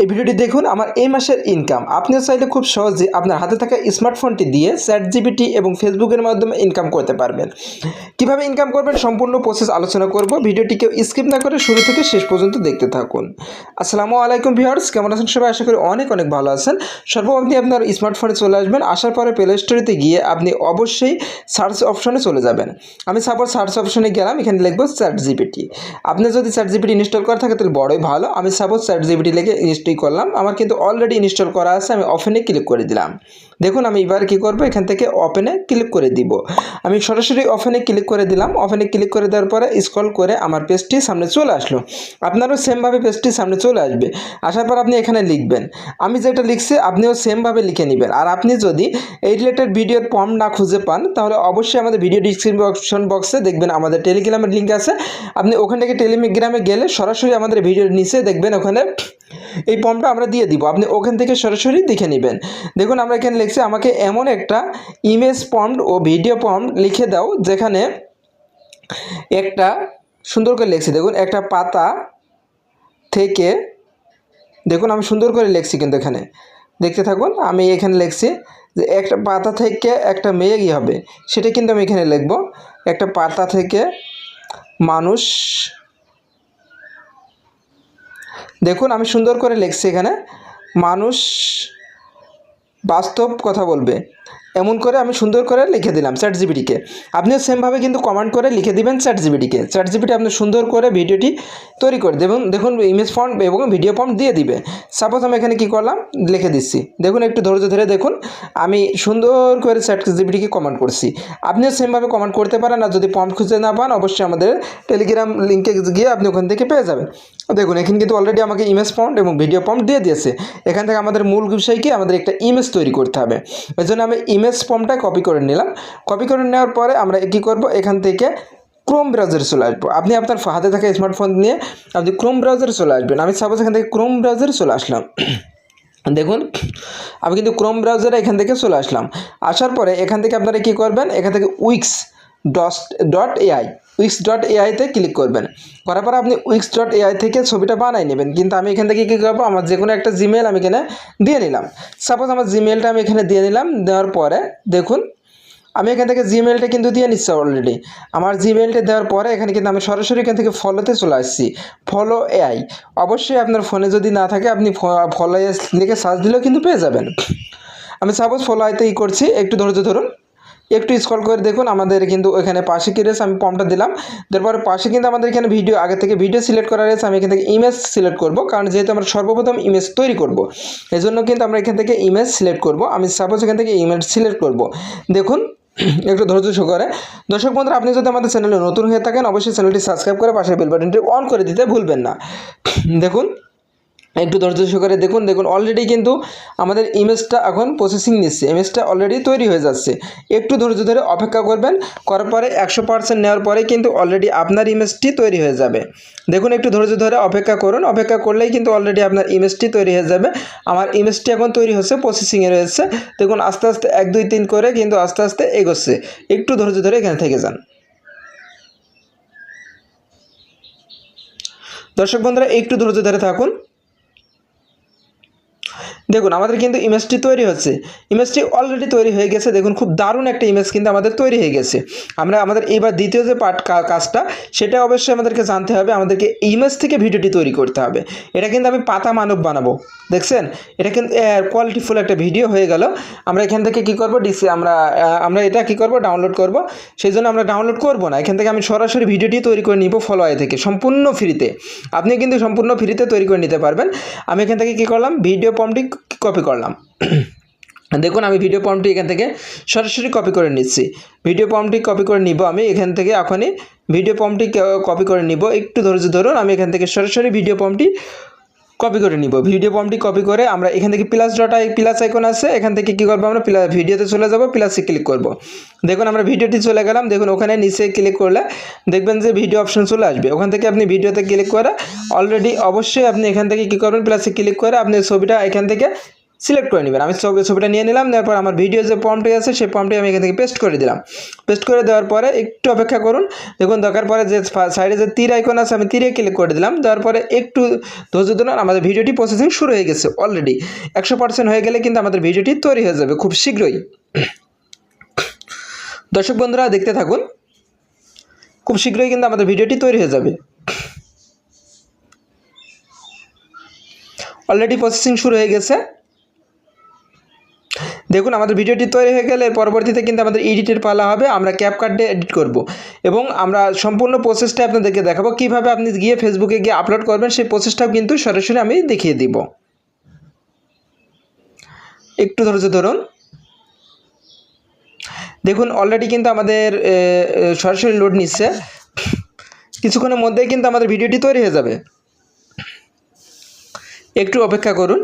এই ভিডিওটি দেখুন আমার এই মাসের ইনকাম। আপনিও চাইলে খুব সহজে আপনার হাতে থাকা স্মার্টফোনটি দিয়ে চ্যাটজিপিটি এবং ফেসবুকের মাধ্যমে ইনকাম করতে পারবেন। কিভাবে ইনকাম করবেন সম্পূর্ণ প্রসেস আলোচনা করব। ভিডিওটিকে স্কিপ না করে শুরু থেকে শেষ পর্যন্ত দেখতে থাকুন। আসসালামু আলাইকুম ভিউয়ার্স, কেমন আছেন সবাই? আশা করি অনেক ভালো আছেন। সর্বপ্রথম আপনি আপনার স্মার্টফোনে চলে আসবেন। আসার পরে প্লে স্টোরেতে গিয়ে আপনি অবশ্যই সার্চ অপশনে চলে যাবেন। আমি সাপোজ সার্চ অপশনে গেলাম, এখানে লিখব চ্যাটজিপিটি। আপনি যদি চ্যাটজিপিটি ইনস্টল করা থাকে তাহলে বড়ই ভালো। আমি সাপোজ চ্যাটজিপিটি লিখে ইনস্টল করলাম। আমার কিন্তু অলরেডি ইনস্টল করা আছে। আমি ওপেনে ক্লিক করে দিলাম। দেখুন আমি এবার কি করব, এখান থেকে ওপেনে ক্লিক করে দিব। আমি সরাসরি ওপেনে ক্লিক করে দিলাম। ওপেনে ক্লিক করে দেওয়ার পরে স্ক্রল করে আমার পেজটি সামনে চলে আসলো। আপনারও সেমভাবে পেজটি সামনে চলে আসবে। আসার পর আপনি এখানে লিখবেন। আমি যেটা লিখছি আপনিও সেমভাবে লিখে নেবেন। আর আপনি যদি এই রিলেটেড ভিডিওর ফর্ম না খুঁজে পান তাহলে অবশ্যই আমাদের ভিডিও ডিসক্রিপশন বক্সে দেখবেন আমাদের টেলিগ্রামের লিঙ্ক আছে। আপনি ওখান থেকে টেলিগ্রামে গেলে সরাসরি আমাদের ভিডিওর নিচে দেখবেন ওখানে এই ফর্মটা আমরা দিয়ে দিব। আপনি ওখান থেকে সরাসরি দেখে নেবেন। দেখুন আমরা এখানে লিখছি আমাকে এমন একটা ইমেজ প্রম্পট ও ভিডিও প্রম্পট লিখে দাও যেখানে একটা সুন্দর করে লিখছি। দেখুন একটা পাতা থেকে, দেখুন আমি সুন্দর করে লিখছি কিন্তু এখানে দেখতে থাকুন। আমি এখানে লিখছি যে একটা পাতা থেকে একটা মেয়ে কী হবে সেটা কিন্তু আমি এখানে লিখব। একটা পাতা থেকে মানুষ, দেখুন আমি সুন্দর করে লিখছি এখানে মানুষ বাস্তব কথা বলবে, এমন করে আমি সুন্দর করে লিখে দিলাম চ্যাটজিপিটিকে। আপনিও সেমভাবে কিন্তু কমেন্ট করে লিখে দিবেন চ্যাটজিপিটিকে। চ্যাটজিপিটি আপনি সুন্দর করে ভিডিওটি তৈরি করে দেবেন। দেখুন ইমেজ ফন্ট এবং ভিডিও ফন্ট দিয়ে দিবে। সাপোজ আমি এখানে কি করলাম লিখে দিচ্ছি। দেখুন একটু ধৈর্য ধরে দেখুন আমি সুন্দর করে চ্যাটজিপিটিকে কমেন্ট করছি। আপনিও সেমভাবে কমেন্ট করতে পারেন। আর যদি ফন্ট খুঁজে না পান অবশ্যই আমাদের টেলিগ্রাম লিঙ্কে গিয়ে আপনি ওখান থেকে পেয়ে যাবেন। দেখুন এখানে কিন্তু অলরেডি আমাকে ইমেজ ফন্ট এবং ভিডিও ফন্ট দিয়ে দিয়েছে। এখান থেকে আমাদের মূল বিষয় কি, আমাদের একটা ইমেজ তৈরি করতে হবে। এই জন্য আমি ইমেজ ফর্মটা কপি করে নিলাম। কপি করে নেওয়ার পরে আমরা কী করব, এখান থেকে ক্রোম ব্রাউজারে চলে আসবো। আপনি আপনার হাতে থাকা স্মার্টফোন নিয়ে আপনি ক্রোম ব্রাউজারে চলে আসবেন। আমি সাপোজ এখান থেকে ক্রোম ব্রাউজারে চলে আসলাম। দেখুন আমি কিন্তু ক্রোম ব্রাউজারে এখান থেকে চলে আসলাম। আসার পরে এখান থেকে আপনারা কী করবেন, এখান থেকে উইক্স.এআইতে ক্লিক করবেন। করার পরে আপনি উইক্স.এআই থেকে ছবিটা বানাই নেবেন। কিন্তু আমি এখান থেকে কী করবো, আমার যে কোনো একটা জিমেল আমি এখানে দিয়ে নিলাম। সাপোজ আমার জিমেলটা আমি এখানে দিয়ে নিলাম। দেওয়ার পরে দেখুন আমি এখান থেকে জিমেলটা কিন্তু দিয়ে নিচ্ছি অলরেডি। আমার জিমেলটা দেওয়ার পরে এখানে কিন্তু আমি সরাসরি এখান থেকে ফলোতে চলে আসছি। ফলো এআই অবশ্যই আপনার ফোনে যদি না থাকে আপনি ফলো এআই লিখে সার্চ দিলেও কিন্তু পেয়ে যাবেন। আমি সাপোজ ফলো আইতে করছি, একটু ধৈর্য ধরুন, একটু স্ক্রল করে দেখুন আমাদের কিন্তু এখানে পাশে কি রয়েছে, আমি ফর্মটা দিলাম। তারপরে পাশে কিন্তু আমাদের এখানে ভিডিও, আগে থেকে ভিডিও সিলেক্ট করা রয়েছে। আমি এখান থেকে ইমেজ সিলেক্ট করব, কারণ যেহেতু আমরা সর্বপ্রথম ইমেজ তৈরি করব এই জন্য কিন্তু আমরা এখান থেকে ইমেজ সিলেক্ট করব। আমি সাপোজ এখান থেকে ইমেজ সিলেক্ট করব। দেখুন একটু ধৈর্য সহকারে। দর্শক বন্ধুরা, আপনি যদি আমাদের চ্যানেলে নতুন হয়ে থাকেন অবশ্যই চ্যানেলটি সাবস্ক্রাইব করে পাশের বেল বাটনটি অন করে দিতে ভুলবেন না। দেখুন একটু ধৈর্য সহকারে দেখুন। দেখুন অলরেডি কিন্তু আমাদের ইমেজটা এখন প্রসেসিং নিচ্ছে। ইমেজটা অলরেডি তৈরি হয়ে যাচ্ছে। একটু ধৈর্য ধরে অপেক্ষা করবেন। করার পরে 100% নেওয়ার পরে কিন্তু অলরেডি আপনার ইমেজটি তৈরি হয়ে যাবে। দেখুন একটু ধৈর্য ধরে অপেক্ষা করুন। অপেক্ষা করলেই কিন্তু অলরেডি আপনার ইমেজটি তৈরি হয়ে যাবে। আমার ইমেজটি এখন তৈরি হচ্ছে, প্রসেসিংয়ে রয়েছে। দেখুন আস্তে আস্তে 1 2 3 করে কিন্তু আস্তে আস্তে এগোচ্ছে। একটু ধৈর্য ধরে এখানে থেকে যান। দর্শক বন্ধুরা একটু ধৈর্য ধরে থাকুন। দেখুন আমাদের কিন্তু ইমেজটি তৈরি হচ্ছে। ইমেজটি অলরেডি তৈরি হয়ে গেছে। দেখুন খুব দারুণ একটা ইমেজ কিন্তু আমাদের তৈরি হয়ে গেছে। আমাদের এবার দ্বিতীয় যে কাজটা সেটা অবশ্যই আমাদেরকে জানতে হবে। আমাদেরকে ইমেজ থেকে ভিডিওটি তৈরি করতে হবে। এটা কিন্তু আমি পাতা মানব বানাবো, দেখছেন এটা কিন্তু কোয়ালিটিফুল একটা ভিডিও হয়ে গেল। আমরা এখান থেকে কী করবো, আমরা এটা কী করবো, ডাউনলোড করব। সেই জন্য আমরা ডাউনলোড করব না, এখান থেকে আমি সরাসরি ভিডিওটি তৈরি করে নিব ফলো আই থেকে সম্পূর্ণ ফ্রিতে। আপনি কিন্তু সম্পূর্ণ ফ্রিতে তৈরি করে নিতে পারবেন। আমি এখান থেকে কী করলাম, ভিডিও ফর্মটি কপি করলাম। দেখুন আমি ভিডিও ফর্মটি এখান থেকে সরাসরি কপি করে নিচ্ছি। ভিডিও ফর্মটি কপি করে নিব আমি এখান থেকে। এখনই ভিডিও ফর্মটি কপি করে নিব। একটু ধৈর্য ধরুন। আমি এখান থেকে সরাসরি ভিডিও ফর্মটি কপি করে নিব। ভিডিও ফর্মটি কপি করে আমরা এখান থেকে প্লাস আইকন আছে, এখান থেকে কী করবো, আমরা ভিডিওতে চলে যাব, প্লাসে ক্লিক করব। দেখুন আমরা ভিডিওটি চলে গেলাম। দেখুন ওখানে নিচে ক্লিক করলে দেখবেন যে ভিডিও অপশন চলে আসবে। ওখান থেকে আপনি ভিডিওতে ক্লিক করে অলরেডি অবশ্যই আপনি এখান থেকে কী করবেন, প্লাসে ক্লিক করে আপনি ছবিটা এখান থেকে সিলেক্ট করে নেবেন। আমি ছবিটা নিয়ে নিলাম, তারপর আমার ভিডিও যে প্রম্পটে আছে সেই প্রম্পটে আমি এখান থেকে পেস্ট করে দিলাম। পেস্ট করে দেওয়ার পরে একটু অপেক্ষা করুন। দেখুন দরকার পরে যে সাইডে যে তীর আইকন আছে আমি তীরে ক্লিক করে দিলাম। দেওয়ার পরে একটু ধৈর্য ধরুন, আমাদের ভিডিওটি প্রসেসিং শুরু হয়ে গেছে অলরেডি। 100% হয়ে গেলে কিন্তু আমাদের ভিডিওটি তৈরি হয়ে যাবে খুব শীঘ্রই। দর্শক বন্ধুরা দেখতে থাকুন, খুব শীঘ্রই কিন্তু আমাদের ভিডিওটি তৈরি হয়ে যাবে। অলরেডি প্রসেসিং শুরু হয়ে গেছে। দেখুন আমাদের ভিডিওটি তৈরি হয়ে গেলে পরবর্তীতে কিন্তু আমাদের এডিটের পালা হবে। আমরা ক্যাপকাটে এডিট করব এবং আমরা সম্পূর্ণ প্রসেসটা আপনাদেরকে দেখাবো কিভাবে আপনি গিয়ে ফেসবুকে গিয়ে আপলোড করবেন, সেই প্রসেসটাও কিন্তু সরাসরি আমি দেখিয়ে দিব। একটু ধৈর্য ধরুন। দেখুন অলরেডি কিন্তু আমাদের সরাসরি লোড নিচ্ছে, কিছুক্ষণের মধ্যেই কিন্তু আমাদের ভিডিওটি তৈরি হয়ে যাবে। একটু অপেক্ষা করুন,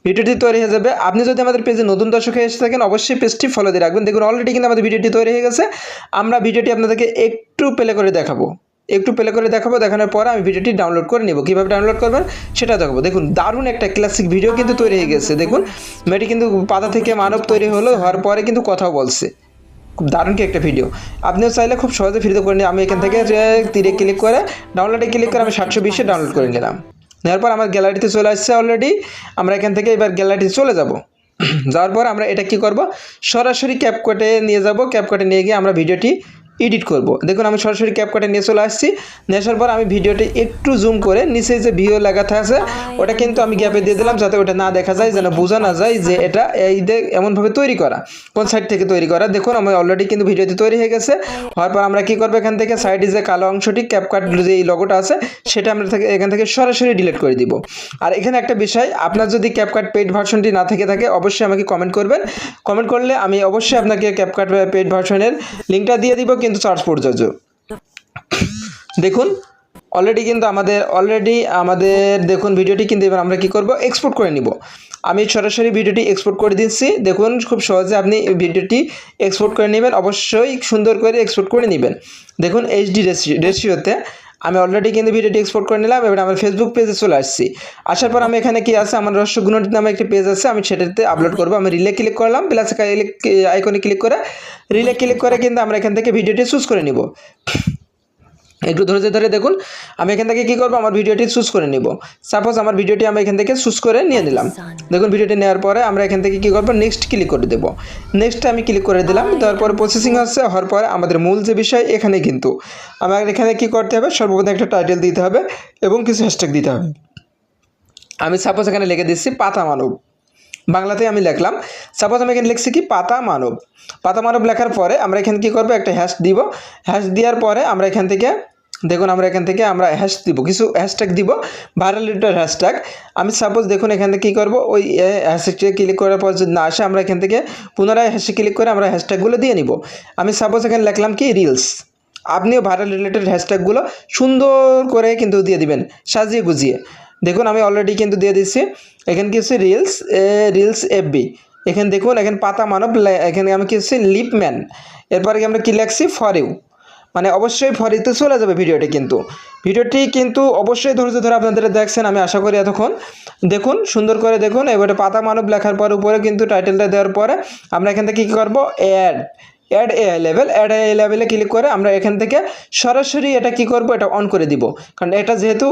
ভিডিওটি তৈরি হয়ে যাবে। আপনি যদি আমাদের পেজে নতুন দর্শক হয়ে এসে থাকেন অবশ্যই পেজটি ফলো দিয়ে রাখবেন। দেখুন অলরেডি কিন্তু আমাদের ভিডিওটি তৈরি হয়ে গেছে। আমরা ভিডিওটি আপনাদেরকে একটু প্লে করে দেখাবো, দেখানোর পর আমি ভিডিওটি ডাউনলোড করে নেব। কীভাবে ডাউনলোড করবেন সেটা দেখাবো। দেখুন দারুণ একটা ক্লাসিক ভিডিও কিন্তু তৈরি হয়ে গেছে। দেখুন মেয়েটি কিন্তু পাতা থেকে মানব তৈরি হওয়ার পরে কিন্তু কথাও বলছে। খুব দারুণ কি একটা ভিডিও, আপনিও চাইলে খুব সহজে ফ্রিতে করে নিন। আমি এখান থেকে তীরে ক্লিক করে ডাউনলোডে ক্লিক করে আমি 720-এ ডাউনলোড করে নিলাম। নেওয়ার পর আমার গ্যালারিতে চলে আসছে অলরেডি। আমরা এখান থেকে এবার গ্যালারিতে চলে যাব। যাওয়ার পর আমরা এটা কি করব, সরাসরি ক্যাপকাটে নিয়ে যাব। ক্যাপকাটে নিয়ে গিয়ে আমরা ভিডিওটি এডিট করব। দেখুন আমি সরাসরি ক্যাপকাটে নিয়ে চলে আসছি। আসার পর আমি ভিডিওটি একটু জুম করে নিচে যে ভিডিও লেখাটা আছে ওটা কিন্তু আমি গ্যাপে দিয়ে দিলাম, যাতে ওটা না দেখা যায়, যেন বোঝা না যায় যে এটা এমনভাবে তৈরি করা, কোন সাইড থেকে তৈরি করা। দেখুন আমি অলরেডি কিন্তু ভিডিওটি তৈরি হয়ে গেছে। হওয়ার পর আমরা কি করবো, এখান থেকে সাইডে যে কালো অংশটি ক্যাপকাট যে এই লগোটা আছে সেটা আমরা এখান থেকে সরাসরি ডিলিট করে দিব। আর এখানে একটা বিষয়, আপনার যদি ক্যাপকাট পেইড ভার্সনটি না থেকে থাকে অবশ্যই আমাকে কমেন্ট করবেন। কমেন্ট করলে আমি অবশ্যই আপনাকে ক্যাপকাট পেইড ভার্সনের লিঙ্কটা দিয়ে দিব, কিন্তু চার্জ প্রযোজ্য। দেখুন অলরেডি কিন্তু আমাদের দেখুন ভিডিওটি কিন্তু এবার আমরা কি করব, এক্সপোর্ট করে নিব। আমি সরাসরি ভিডিওটি এক্সপোর্ট করে দিচ্ছি। দেখুন খুব সহজে আপনি ভিডিওটি এক্সপোর্ট করে নেবেন, অবশ্যই সুন্দর করে এক্সপোর্ট করে নেবেন। দেখুন এইচডি রেশিওতে আমি অলরেডি কিন্তু ভিডিওটি এক্সপোর্ট করে নিলাম। এবার আমার ফেসবুক পেজে চলে আসছি। আসার পর আমি এখানে কি আছে, আমার রহস্য গুণটি নামে একটি পেজ আছে, আমি সেটাতে আপলোড করব। আমি রিলে ক্লিক করলাম, প্লাস আইকনে ক্লিক করে রিলে ক্লিক করে কিন্তু আমরা এখান থেকে ভিডিওটি চুজ করে নিব। একটু ধৈর্য ধরে দেখুন, আমি এখান থেকে কী করবো, আমার ভিডিওটি চুজ করে নিব। সাপোজ আমার ভিডিওটি আমি এখান থেকে চুজ করে নিয়ে নিলাম। দেখুন ভিডিওটি নেওয়ার পরে আমরা এখান থেকে কী করবো, নেক্সট ক্লিক করে দেবো। নেক্সটে আমি ক্লিক করে দিলাম। তারপর প্রসেসিং হচ্ছে, হওয়ার পরে আমাদের মূল যে বিষয় এখানে কিন্তু আমার এখানে কী করতে হবে, সর্বপ্রথম একটা টাইটেল দিতে হবে এবং কিছু হ্যাশট্যাগ দিতে হবে। আমি সাপোজ এখানে লিখে দিচ্ছি পাতা মানব, বাংলাতে আমি লিখলাম। সাপোজ আমি এখানে লিখছি কি পাতা মানব। লেখার পরে আমরা এখানে কী করবো, একটা হ্যাশ দিব। হ্যাশ দেওয়ার পরে আমরা এখান থেকে দেখুন আমরা হ্যাশ দিব, কিছু হ্যাশট্যাগ দিব, ভাইরাল রিলেটেড হ্যাশট্যাগ। আমি সাপোজ দেখুন এখান থেকে কী করবো, ওই হ্যাশট্যাগে ক্লিক করার পর যদি না আসে আমরা এখান থেকে পুনরায় হ্যাশে ক্লিক করে আমরা হ্যাশট্যাগুলো দিয়ে নিব। আমি সাপোজ এখানে লিখলাম কি রিলস। আপনিও ভাইরাল রিলেটেড হ্যাশট্যাগুলো সুন্দর করে কিন্তু দিয়ে দিবেন, সাজিয়ে গুজিয়ে। দেখুন আমি অলরেডি কিন্তু দিয়ে দিচ্ছি। এখানে কি হচ্ছে রিলস এফবি। এখানে দেখুন এখানে পাতা মানব, এখানে আমি কি হচ্ছে লিপম্যান। এরপরে আমরা কি লিখছি ফর ইউ, মানে অবশ্যই ফর ইউতে চলে যাবে ভিডিওটি। কিন্তু অবশ্যই ধৈর্য ধরে আপনাদের দেখছেন আমি আশা করি এতক্ষণ। দেখুন সুন্দর করে দেখুন। এবারে পাতা মানব লেখার পর উপরে কিন্তু টাইটেলটা দেওয়ার পরে আমরা এখান থেকে কী করবো, অ্যাড এআই লেভেলে ক্লিক করে আমরা এখান থেকে সরাসরি এটা কি করব, এটা অন করে দিব। কারণ এটা যেহেতু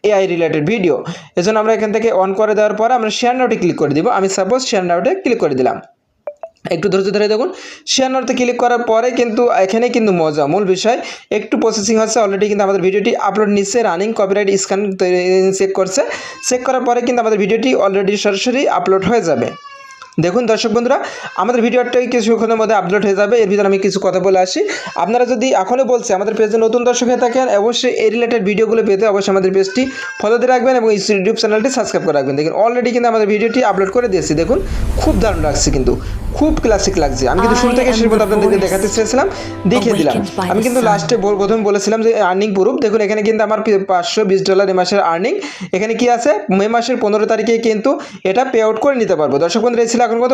এআই রিলেটেড ভিডিও, এজন্য আমরা এখান থেকে অন করে দেওয়ার পরে আমরা শেয়ার নাওতে ক্লিক করে দিব। আমি সাপোজ শেয়ার নাওতে ক্লিক করে দিলাম। একটু ধৈর্য ধরে দেখুন, শেয়ার নাওতে ক্লিক করার পরে কিন্তু এখানে কিন্তু মজা, মূল বিষয় একটু প্রসেসিং হচ্ছে। অলরেডি কিন্তু আমাদের ভিডিওটি আপলোড নিচ্ছে, রানিং কপিরাইট স্ক্যান চেক করার পরে কিন্তু আমাদের ভিডিওটি অলরেডি সরাসরি আপলোড হয়ে যাবে। দেখুন দর্শক বন্ধুরা, আমাদের ভিডিওটাই কিছুক্ষণের মধ্যে আপলোড হয়ে যাবে। এর ভিতরে আমি কিছু কথা বলে আসি। আপনারা যদি এখনও বলছে আমাদের পেজে নতুন দর্শক হয়ে থাকেন অবশ্যই এই রিলেটেড ভিডিওগুলো পেতে অবশ্যই আমাদের পেজটি ফলো দিয়ে রাখবেন এবং ইউটিউব চ্যানেলটি সাবস্ক্রাইব করে রাখবেন। দেখুন অলরেডি কিন্তু আমাদের ভিডিওটি আপলোড করে দিয়েছি। দেখুন খুব দারুণ লাগছে, কিন্তু খুব ক্লাসিক লাগছে। আমি কিন্তু শুরু থেকে শেষ পর্যন্ত আপনাদেরকে দেখাতে চেয়েছিলাম, দেখিয়ে দিলাম। আমি কিন্তু লাস্টে প্রথমে বলেছিলাম যে আর্নিং প্রুফ। দেখুন এখানে কিন্তু আমার $520 এ মাসের আর্নিং। এখানে কি আছে, মে মাসের 15 তারিখে কিন্তু এটা পে আউট করে নিতে পারবো। দর্শক বন্ধুরা এই ছিল এখন কত